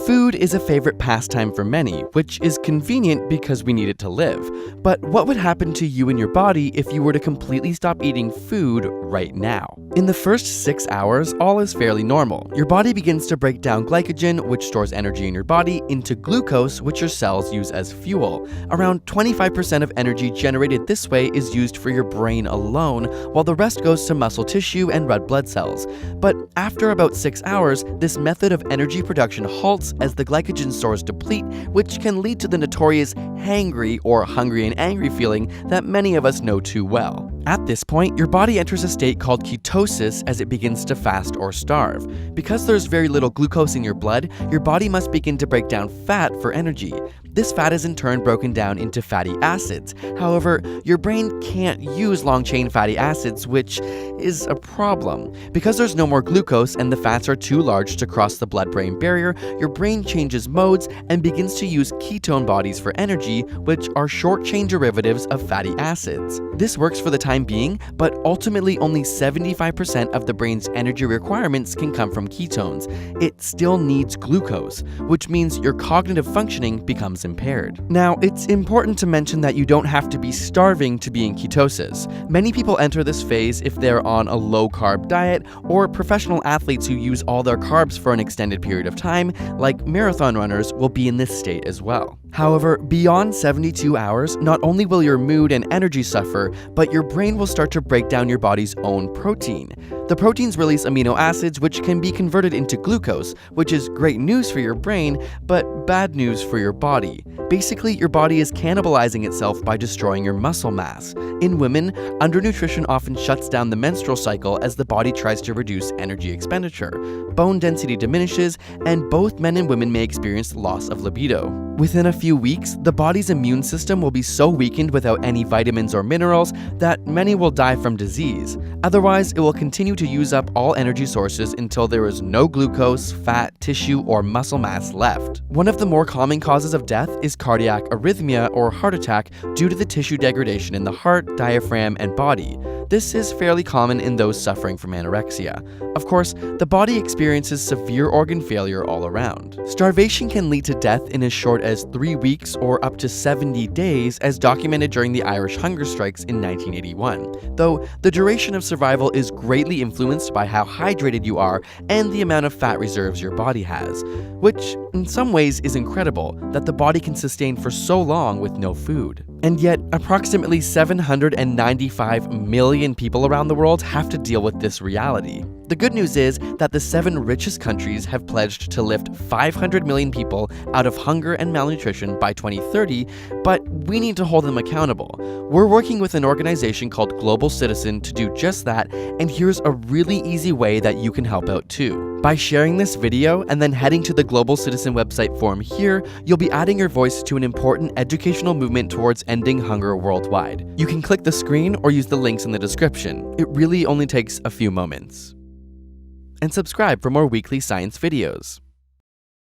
Food is a favorite pastime for many, which is convenient because we need it to live. But what would happen to you and your body if you were to completely stop eating food right now? In the first 6 hours, all is fairly normal. Your body begins to break down glycogen, which stores energy in your body, into glucose, which your cells use as fuel. Around 25% of energy generated this way is used for your brain alone, while the rest goes to muscle tissue and red blood cells. But after about 6 hours, this method of energy production halts as the glycogen stores deplete, which can lead to the notorious hangry or hungry and angry feeling that many of us know too well. At this point, your body enters a state called ketosis as it begins to fast or starve. Because there's very little glucose in your blood, your body must begin to break down fat for energy. This fat is in turn broken down into fatty acids. However, your brain can't use long-chain fatty acids, which is a problem. Because there's no more glucose and the fats are too large to cross the blood-brain barrier, your brain changes modes and begins to use ketone bodies for energy, which are short-chain derivatives of fatty acids. This works for the time being, but ultimately only 75% of the brain's energy requirements can come from ketones. It still needs glucose, which means your cognitive functioning becomes impaired. Now, it's important to mention that you don't have to be starving to be in ketosis. Many people enter this phase if they're on a low-carb diet, or professional athletes who use all their carbs for an extended period of time, like marathon runners, will be in this state as well. However, beyond 72 hours, not only will your mood and energy suffer, but your brain will start to break down your body's own protein. The proteins release amino acids which can be converted into glucose, which is great news for your brain, but bad news for your body. Basically, your body is cannibalizing itself by destroying your muscle mass. In women, undernutrition often shuts down the menstrual cycle as the body tries to reduce energy expenditure. Bone density diminishes, and both men and women may experience loss of libido. Within a few weeks, the body's immune system will be so weakened without any vitamins or minerals that many will die from disease. Otherwise, it will continue to use up all energy sources until there is no glucose, fat, tissue, or muscle mass left. One of the more common causes of death is cardiac arrhythmia or heart attack due to the tissue degradation in the heart, diaphragm, and body. This is fairly common in those suffering from anorexia. Of course, the body experiences severe organ failure all around. Starvation can lead to death in as short as 3 weeks or up to 70 days, as documented during the Irish hunger strikes in 1981, though the duration of survival is greatly influenced by how hydrated you are and the amount of fat reserves your body has, which in some ways is incredible that the body can sustain for so long with no food. And yet, approximately 795 million people around the world have to deal with this reality. The good news is that the 7 richest countries have pledged to lift 500 million people out of hunger and malnutrition by 2030, but we need to hold them accountable. We're working with an organization called Global Citizen to do just that, and here's a really easy way that you can help out too. By sharing this video and then heading to the Global Citizen website form here, you'll be adding your voice to an important educational movement towards ending hunger worldwide. You can click the screen or use the links in the description. It really only takes a few moments. And subscribe for more weekly science videos.